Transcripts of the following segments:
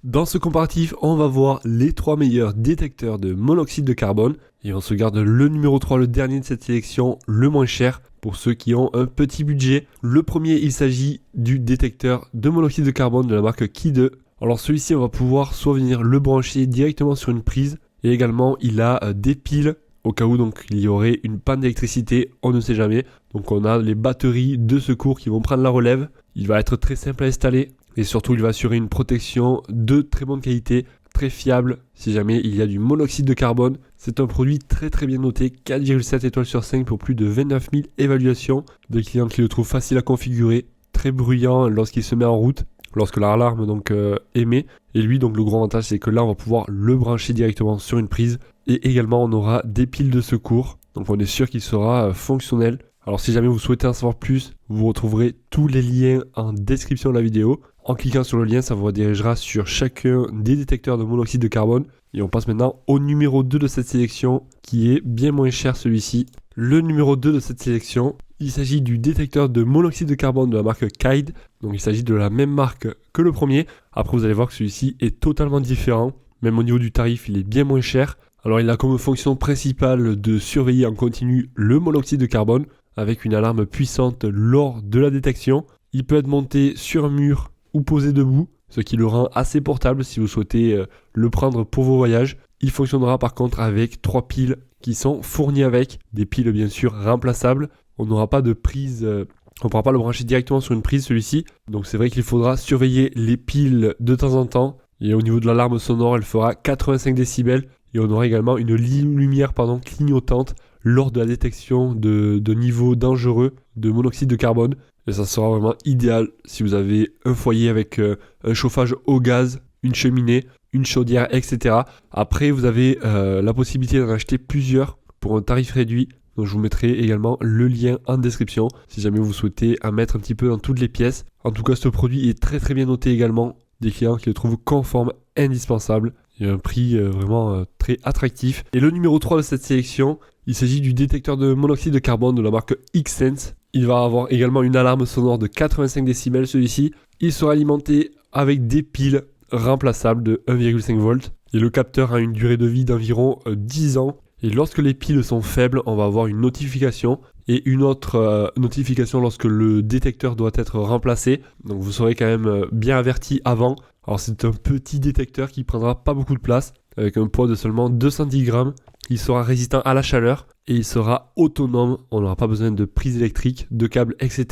Dans ce comparatif, on va voir les 3 meilleurs détecteurs de monoxyde de carbone. Et on se garde le numéro 3, le dernier de cette sélection, le moins cher, pour ceux qui ont un petit budget. Le premier, il s'agit du détecteur de monoxyde de carbone de la marque Kide. Alors celui-ci, on va pouvoir soit venir le brancher directement sur une prise, et également il a des piles, au cas où donc il y aurait une panne d'électricité, on ne sait jamais. Donc on a les batteries de secours qui vont prendre la relève. Il va être très simple à installer. Et surtout, il va assurer une protection de très bonne qualité, très fiable si jamais il y a du monoxyde de carbone. C'est un produit très bien noté, 4,7 étoiles sur 5 pour plus de 29 000 évaluations. Des clients qui le trouvent facile à configurer, très bruyant lorsqu'il se met en route, lorsque l'alarme donc émet. Et lui, donc le gros avantage, c'est que là, on va pouvoir le brancher directement sur une prise. Et également, on aura des piles de secours. Donc on est sûr qu'il sera fonctionnel. Alors si jamais vous souhaitez en savoir plus, vous retrouverez tous les liens en description de la vidéo. En cliquant sur le lien, ça vous redirigera sur chacun des détecteurs de monoxyde de carbone. Et on passe maintenant au numéro 2 de cette sélection, qui est bien moins cher celui-ci. Le numéro 2 de cette sélection, il s'agit du détecteur de monoxyde de carbone de la marque Kide. Donc il s'agit de la même marque que le premier. Après vous allez voir que celui-ci est totalement différent. Même au niveau du tarif, il est bien moins cher. Alors il a comme fonction principale de surveiller en continu le monoxyde de carbone, avec une alarme puissante lors de la détection. Il peut être monté sur un mur ou posé debout, ce qui le rend assez portable si vous souhaitez le prendre pour vos voyages. Il fonctionnera par contre avec 3 piles qui sont fournies avec, des piles bien sûr remplaçables. On n'aura pas de prise, on ne pourra pas le brancher directement sur une prise celui-ci. Donc c'est vrai qu'il faudra surveiller les piles de temps en temps. Et au niveau de l'alarme sonore, elle fera 85 décibels. Et on aura également une lumière clignotante lors de la détection de niveaux dangereux de monoxyde de carbone. Et ça sera vraiment idéal si vous avez un foyer avec un chauffage au gaz, une cheminée, une chaudière, etc. Après, vous avez la possibilité d'en acheter plusieurs pour un tarif réduit. Donc je vous mettrai également le lien en description si jamais vous souhaitez en mettre un petit peu dans toutes les pièces. En tout cas, ce produit est très bien noté également. Des clients qui le trouvent conforme, indispensable. Il y a un prix vraiment très attractif. Et le numéro 3 de cette sélection, il s'agit du détecteur de monoxyde de carbone de la marque Xsense. Il va avoir également une alarme sonore de 85 décibels celui-ci. Il sera alimenté avec des piles remplaçables de 1,5 volts. Et le capteur a une durée de vie d'environ 10 ans. Et lorsque les piles sont faibles, on va avoir une notification. Et une autre notification lorsque le détecteur doit être remplacé. Donc vous serez quand même bien averti avant. Alors c'est un petit détecteur qui prendra pas beaucoup de place, avec un poids de seulement 210 grammes. Il sera résistant à la chaleur et il sera autonome. On n'aura pas besoin de prise électrique, de câbles, etc.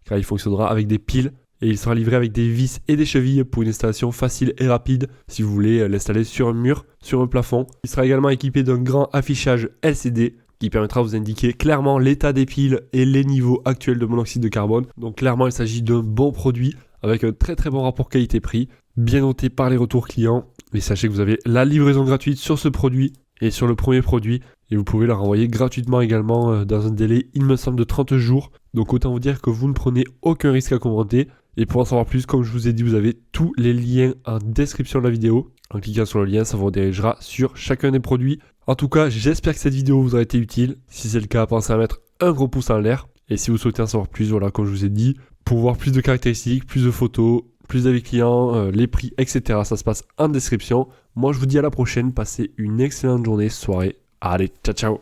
Car il fonctionnera avec des piles. Et il sera livré avec des vis et des chevilles pour une installation facile et rapide si vous voulez l'installer sur un mur, sur un plafond. Il sera également équipé d'un grand affichage LCD qui permettra de vous indiquer clairement l'état des piles et les niveaux actuels de monoxyde de carbone. Donc clairement, il s'agit d'un bon produit avec un très bon rapport qualité-prix, bien noté par les retours clients. Et sachez que vous avez la livraison gratuite sur ce produit et sur le premier produit. Et vous pouvez le renvoyer gratuitement également dans un délai, il me semble, de 30 jours. Donc autant vous dire que vous ne prenez aucun risque à commenter. Et pour en savoir plus, comme je vous ai dit, vous avez tous les liens en description de la vidéo. En cliquant sur le lien, ça vous redirigera sur chacun des produits. En tout cas, j'espère que cette vidéo vous aura été utile. Si c'est le cas, pensez à mettre un gros pouce en l'air. Et si vous souhaitez en savoir plus, voilà, comme je vous ai dit, pour voir plus de caractéristiques, plus de photos, plus d'avis clients, les prix, etc. Ça se passe en description. Moi, je vous dis à la prochaine. Passez une excellente journée, soirée. Allez, ciao.